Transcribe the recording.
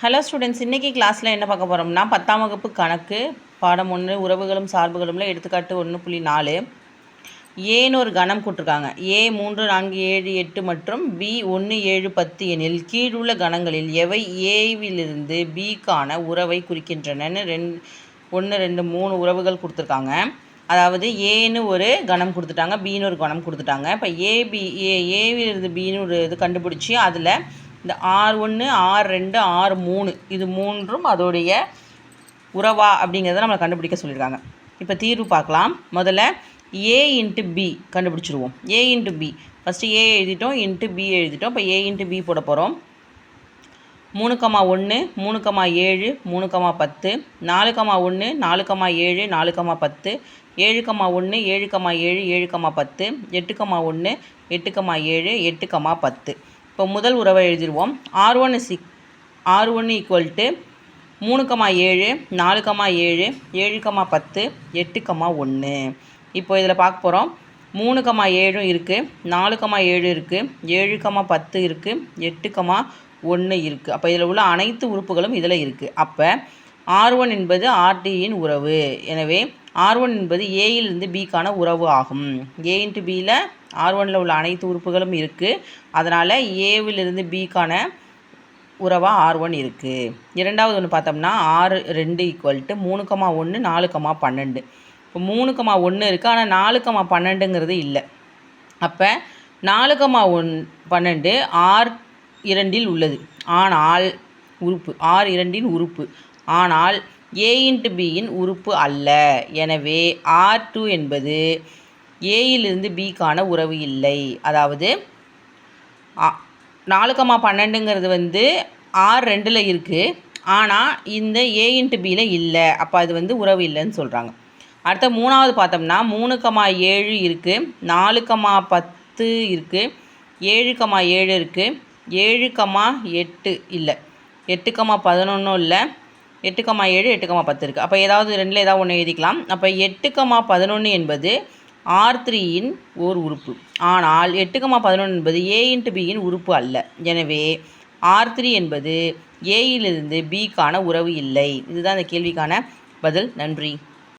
Hello students, இன்றைக்கி கிளாஸில் என்ன பார்க்க போகிறோம்னா 10ஆம் வகுப்பு கணக்கு பாடம் 1 உறவுகளும் சார்புகளும்ல எடுத்துக்காட்டு 1.4 ஏன்னு ஒரு கணம் கொடுத்துருக்காங்க. A 3 4 7 8 மற்றும் B 1 7 10 எனில் கீழுள்ள கணங்களில் எவை ஏவிலிருந்து பிக்கான உறவை குறிக்கின்றனன்னு 1 2 3 உறவுகள் கொடுத்துருக்காங்க. அதாவது ஏன்னு ஒரு கணம் கொடுத்துட்டாங்க, பின்னு ஒரு கணம் கொடுத்துட்டாங்க. இப்போ ஏவிலிருந்து பின்னு ஒரு இது கண்டுபிடிச்சி அதில் இந்த R1 R2 R3 இது மூன்றும் அதோடைய உறவா அப்படிங்கிறத நம்ம கண்டுபிடிக்க சொல்லியிருக்காங்க. இப்போ தீர்வு பார்க்கலாம். முதல்ல A இன்ட்டு B கண்டுபிடிச்சிருவோம். A into B first A எழுதிட்டோம், இன்ட்டு B எழுதிட்டோம். இப்போ A இன்ட்டு B போட போகிறோம். 3,1 3,7 3,10 4,1 4,7 4,10 7,1 7,7 7,10 8,1 8,7 8,10. இப்போ முதல் உறவை எழுதிடுவோம். R1 equal to 3,7 4,7 7,10 8,1. இப்போ இதில் பார்க்க போகிறோம். 3,7 இருக்குது, 4,7 இருக்குது, 7,10 இருக்குது, 8,1 இருக்குது. அப்போ இதில் உள்ள அனைத்து உறுப்புகளும் இதில் இருக்குது. அப்போ R1 என்பது RDயின் உறவு. எனவே R1 என்பது ஏயிலிருந்து பிக்கான உறவு ஆகும். A இன்ட்டு பியில் R1ல் உள்ள அனைத்து உறுப்புகளும் இருக்குது. அதனால் ஏவிலிருந்து பிக்கான உறவாக R1 இருக்குது. இரண்டாவது ஒன்று பார்த்தோம்னா R2 ஈக்குவல் டு 3,1 4,12. இப்போ 3,1 இருக்குது, ஆனால் 4,12ங்கிறது இல்லை. அப்போ 4,12 R2ல் உள்ளது, ஆனால் உறுப்பு R2ன் உறுப்பு, ஆனால் A இன்ட்டு பியின் உறுப்பு அல்ல. எனவே R2 என்பது ஏயிலிருந்து பிக்கான உறவு இல்லை. அதாவது 4,12ங்கிறது வந்து R2ல் இருக்குது, ஆனால் இந்த A இன்ட்டு பியில் இல்லை. அப்போ அது உறவு இல்லைன்னு சொல்கிறாங்க. அடுத்த மூணாவது பார்த்தோம்னா 3,7 இருக்குது, 4,10 இருக்குது, 7,7 இருக்குது, 7,8 இல்லை, 8,11 இல்லை, 8,7 8,10 இருக்குது. அப்போ ஏதாவது ரெண்டில் ஏதாவது ஒன்று எழுதிக்கலாம். அப்போ 8,11 என்பது R3யின் ஓர் உறுப்பு, ஆனால் 8,11 என்பது A இன்ட்டு பியின் உறுப்பு அல்ல. எனவே R3 என்பது ஏயிலிருந்து பிக்கான உறவு இல்லை. இதுதான் இந்த கேள்விக்கான பதில். நன்றி.